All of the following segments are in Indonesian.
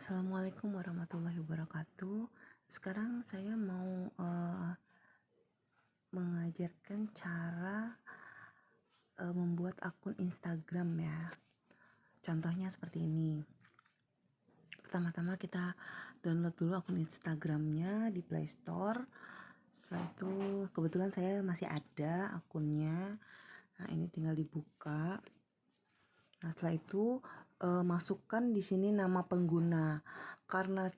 Assalamualaikum warahmatullahi wabarakatuh. Sekarang saya mau mengajarkan cara membuat akun Instagram ya. Contohnya seperti ini. Pertama-tama kita download dulu akun Instagramnya di Play Store. Setelah itu kebetulan saya masih ada akunnya. Nah, ini tinggal dibuka. Nah, setelah itu masukkan di sini nama pengguna. Karena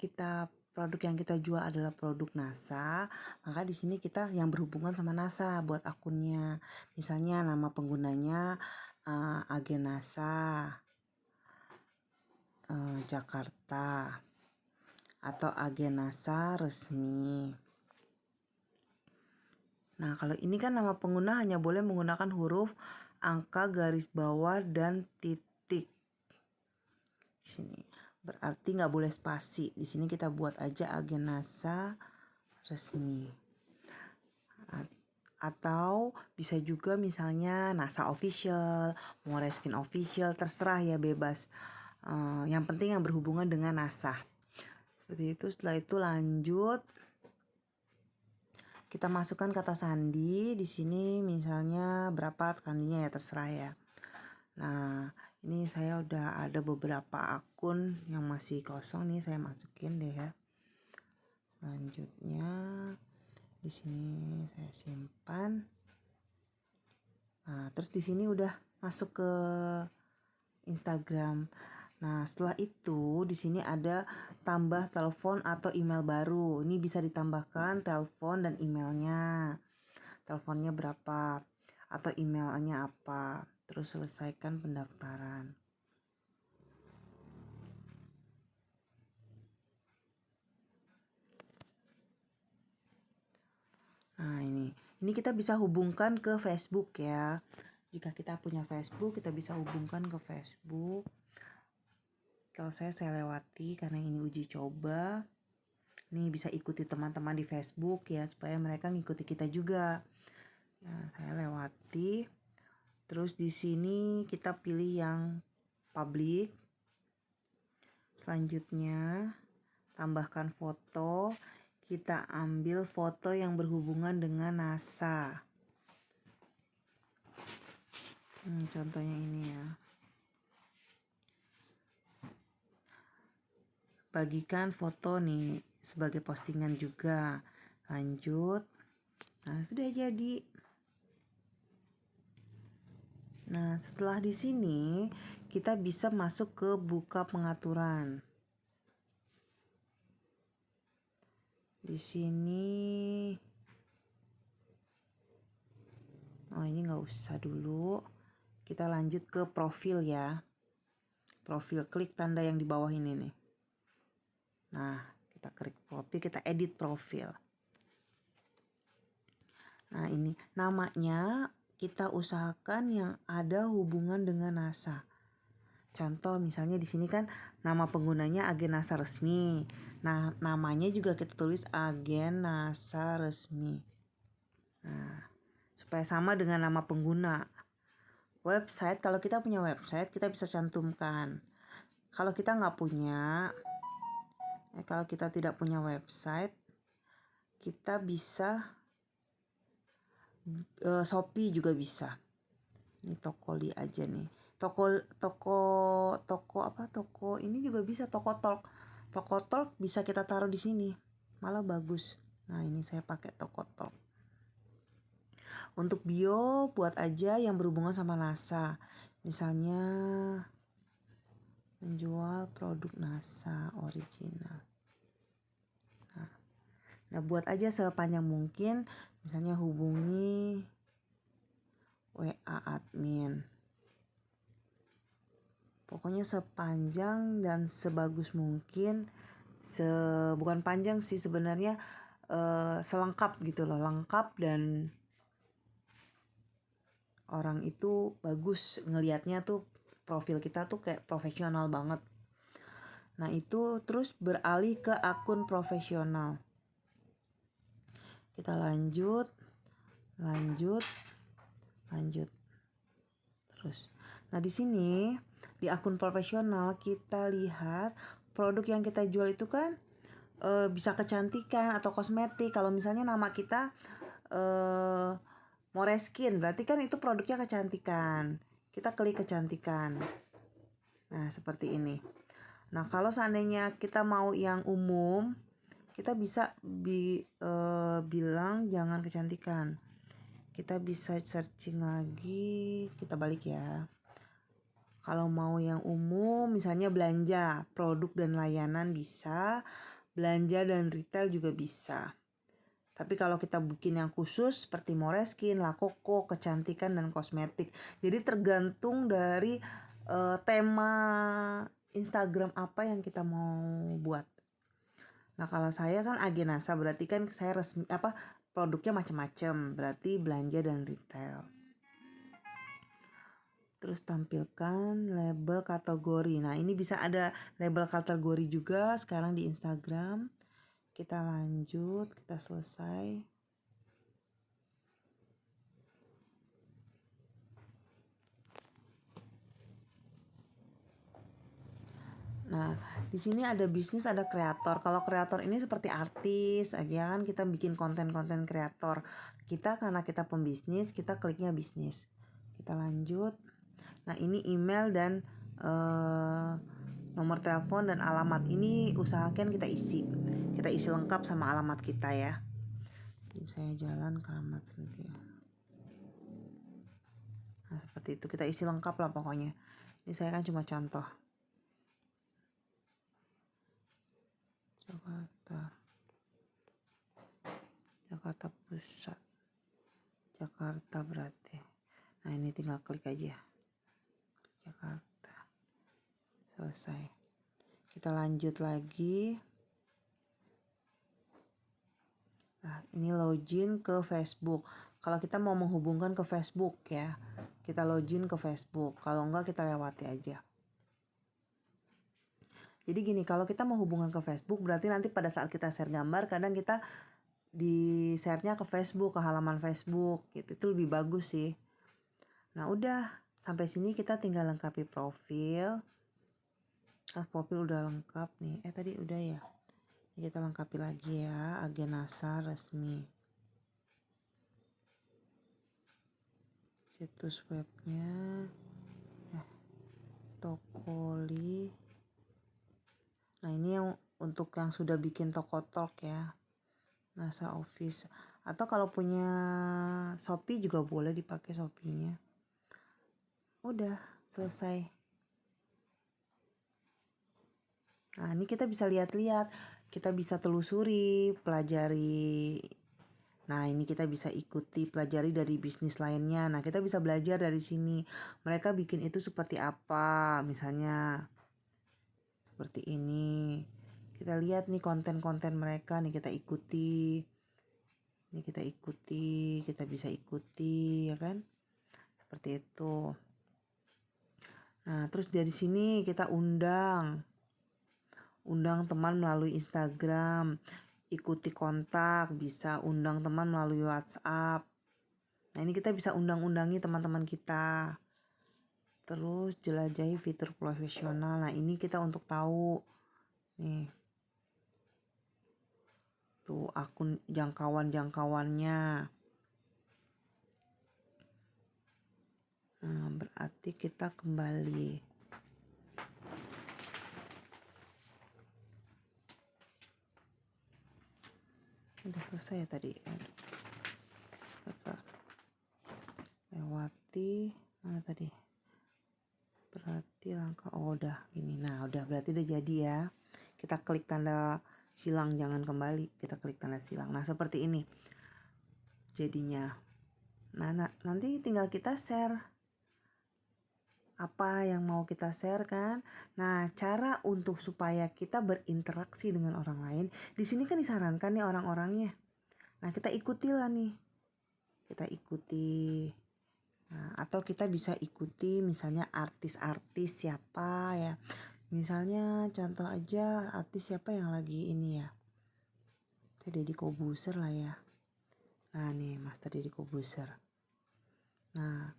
produk yang kita jual adalah produk NASA, maka di sini kita yang berhubungan sama NASA buat akunnya. Misalnya nama penggunanya Agen NASA Jakarta atau Agen NASA resmi. Nah, kalau ini kan nama pengguna hanya boleh menggunakan huruf, angka, garis bawah, dan titik. Di sini berarti nggak boleh spasi. Di sini kita buat aja Agen NASA resmi. Atau bisa juga misalnya NASA official, Moreskin official, terserah ya, bebas. Yang penting yang berhubungan dengan NASA. Seperti itu. Setelah itu lanjut. Kita masukkan kata sandi di sini, misalnya berapa sandinya ya, terserah ya. Nah, ini saya udah ada beberapa akun yang masih kosong nih, saya masukin deh ya. Selanjutnya di sini saya simpan. Nah, terus di sini udah masuk ke Instagram. Nah, setelah itu di sini ada tambah telepon atau email baru. Ini bisa ditambahkan telepon dan emailnya. Teleponnya berapa atau emailnya apa. Terus selesaikan pendaftaran. Nah, ini kita bisa hubungkan ke Facebook ya. Jika kita punya Facebook, kita bisa hubungkan ke Facebook. Kalau saya lewati karena ini uji coba. Nih bisa ikuti teman-teman di Facebook ya, supaya mereka ngikuti kita juga. Nah, saya lewati. Terus di sini kita pilih yang public. Selanjutnya tambahkan foto. Kita ambil foto yang berhubungan dengan NASA. Contohnya ini ya. Bagikan foto nih sebagai postingan juga. Lanjut. Nah, sudah jadi. Nah, setelah di sini kita bisa masuk ke buka pengaturan. Di sini, ini nggak usah dulu. Kita lanjut ke profil ya. Profil, klik tanda yang di bawah ini nih. Nah, kita klik profil, kita edit profil. Nah, ini namanya kita usahakan yang ada hubungan dengan NASA. Contoh misalnya di sini kan nama penggunanya Agen NASA resmi. Nah, namanya juga kita tulis Agen NASA resmi. Nah, supaya sama dengan nama pengguna. Website, kalau kita punya website kita bisa cantumkan. Kalau kita nggak punya, kalau kita tidak punya website, kita bisa Shopee juga bisa. Ini Tokoli aja nih. Toko ini juga bisa, Tokotalk bisa kita taruh di sini. Malah bagus. Nah, ini saya pakai Tokotalk. Untuk bio buat aja yang berhubungan sama NASA. Misalnya menjual produk NASA original. Nah, buat aja sepanjang mungkin. Misalnya hubungi WA admin. Pokoknya sepanjang dan sebagus mungkin. Bukan panjang sih sebenarnya, selengkap gitu loh. Lengkap dan orang itu bagus ngelihatnya tuh, profil kita tuh kayak profesional banget. Nah, itu terus beralih ke akun profesional. Kita lanjut. Terus. Nah, di sini di akun profesional kita lihat produk yang kita jual itu kan bisa kecantikan atau kosmetik. Kalau misalnya nama kita Moreskin, berarti kan itu produknya kecantikan. Kita klik kecantikan. Nah, seperti ini. Nah, kalau seandainya kita mau yang umum, kita bisa bilang jangan kecantikan. Kita bisa searching lagi, kita balik ya. Kalau mau yang umum, misalnya belanja, produk dan layanan bisa, belanja dan retail juga bisa. Tapi kalau kita bikin yang khusus seperti Moreskin, La Coco, kecantikan dan kosmetik. Jadi tergantung dari tema Instagram apa yang kita mau buat. Nah, kalau saya kan Agenasa, berarti kan saya resmi produknya macam-macam, berarti belanja dan retail. Terus tampilkan label kategori. Nah, ini bisa ada label kategori juga sekarang di Instagram. Kita lanjut, kita selesai. Nah, di sini ada bisnis, ada kreator. Kalau kreator ini seperti artis, ya kan, kita bikin konten-konten kreator. Kita karena kita pembisnis, kita kliknya bisnis. Kita lanjut. Nah, ini email dan nomor telepon dan alamat. Ini usahakan kita isi. Kita isi lengkap sama alamat kita ya. Saya jalan Keramat Sentil. Nah, seperti itu. Kita isi lengkap lah pokoknya. Ini saya kan cuma contoh. Jakarta Pusat. Jakarta berarti. Nah, ini tinggal klik aja. Jakarta. Selesai. Kita lanjut lagi. Nah, ini login ke Facebook. Kalau kita mau menghubungkan ke Facebook ya, kita login ke Facebook. Kalau enggak kita lewati aja. Jadi gini, kalau kita mau hubungan ke Facebook, berarti nanti pada saat kita share gambar, kadang kita di share-nya ke Facebook, ke halaman Facebook gitu. Itu lebih bagus sih. Nah, udah sampai sini kita tinggal lengkapi profil. Profil udah lengkap nih. Tadi udah ya. Kita lengkapi lagi ya, Agenasa resmi. Situs webnya Tokoli. Nah, ini yang untuk yang sudah bikin Tokotalk ya, NASA Office. Atau kalau punya Shopee juga boleh dipakai Shopee-nya. Udah selesai. Nah, ini kita bisa lihat-lihat, kita bisa telusuri, pelajari. Nah, ini kita bisa ikuti, pelajari dari bisnis lainnya. Nah, kita bisa belajar dari sini. Mereka bikin itu seperti apa, misalnya seperti ini. Kita lihat nih konten-konten mereka nih, kita ikuti. Ini kita ikuti, kita bisa ikuti, ya kan? Seperti itu. Nah, terus dari sini kita undang teman melalui Instagram. Ikuti kontak, bisa undang teman melalui WhatsApp. Nah, ini kita bisa undang-undangi teman-teman kita. Terus jelajahi fitur profesional. Nah, ini kita untuk tahu nih, tuh akun jangkauannya. Nah, berarti kita kembali. Udah selesai ya tadi. Lewati mana tadi? Berarti langkah udah gini. Nah, udah berarti udah jadi ya. Kita klik tanda silang, jangan kembali. Kita klik tanda silang. Nah, seperti ini jadinya. Nah, nanti tinggal kita share apa yang mau kita share kan. Nah, cara untuk supaya kita berinteraksi dengan orang lain, di sini kan disarankan nih orang-orangnya. Nah, kita ikutilah nih. Kita ikuti. Nah, atau kita bisa ikuti misalnya artis-artis siapa ya. Misalnya contoh aja artis siapa yang lagi ini ya. Deddy Corbuzier lah ya. Nah, nih Master Deddy Corbuzier. Nah,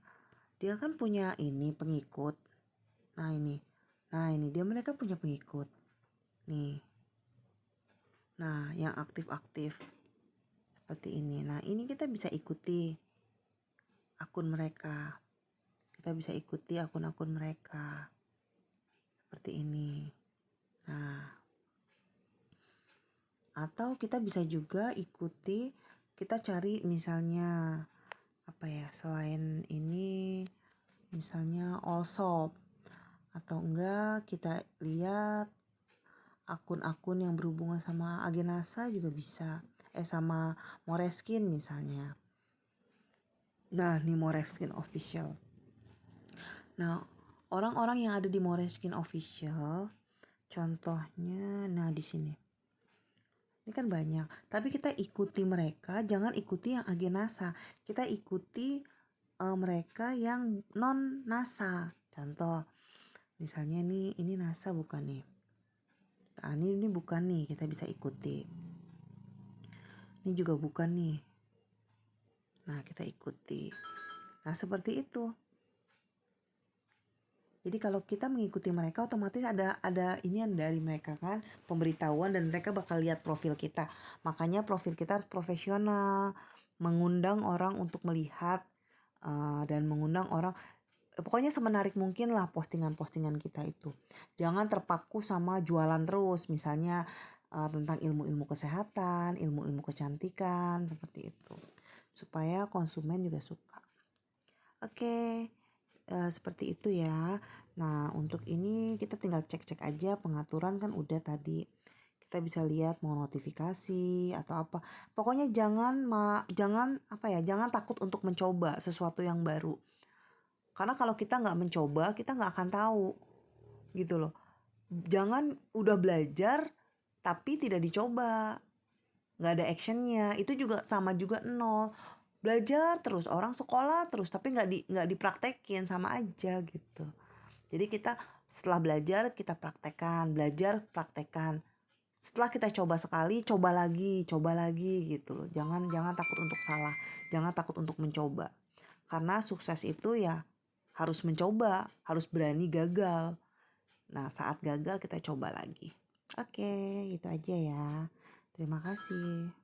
dia kan punya ini pengikut. Nah, ini dia, mereka punya pengikut. nih. Nah, yang aktif-aktif seperti ini. Nah, ini kita bisa ikuti akun mereka. Kita bisa ikuti akun-akun mereka. Seperti ini. Nah, atau kita bisa juga ikuti, kita cari misalnya apa ya, selain ini misalnya Allshop, atau enggak kita lihat akun-akun yang berhubungan sama agen NASA juga bisa, sama Måneskin misalnya. Nah, ini Måneskin official. Nah, orang-orang yang ada di Måneskin official, contohnya nah di sini. Ini kan banyak, tapi kita ikuti mereka, jangan ikuti yang agen NASA. Kita ikuti mereka yang non NASA. Contoh, misalnya nih, ini NASA bukan nih. Nah, ini bukan nih, kita bisa ikuti. Ini juga bukan nih. Nah, kita ikuti. Nah, seperti itu. Jadi kalau kita mengikuti mereka, otomatis ada inian dari mereka kan, pemberitahuan, dan mereka bakal lihat profil kita. Makanya profil kita harus profesional, mengundang orang untuk melihat dan mengundang orang. Pokoknya semenarik mungkin lah postingan-postingan kita itu. Jangan terpaku sama jualan terus, misalnya tentang ilmu-ilmu kesehatan, ilmu-ilmu kecantikan, seperti itu. Supaya konsumen juga suka. Oke, seperti itu ya. Nah, untuk ini kita tinggal cek-cek aja pengaturan kan udah tadi. Kita bisa lihat mau notifikasi atau apa. Pokoknya jangan takut untuk mencoba sesuatu yang baru. Karena kalau kita nggak mencoba, kita nggak akan tahu, gitu loh. Jangan udah belajar tapi tidak dicoba, nggak ada actionnya. Itu juga sama juga nol. Belajar terus, orang sekolah terus tapi nggak dipraktekin, sama aja gitu. Jadi kita setelah belajar kita praktekkan, belajar praktekkan. Setelah kita coba sekali, coba lagi gitu loh. Jangan takut untuk salah, jangan takut untuk mencoba. Karena sukses itu ya harus mencoba, harus berani gagal. Nah, saat gagal kita coba lagi. Oke, itu aja ya. Terima kasih.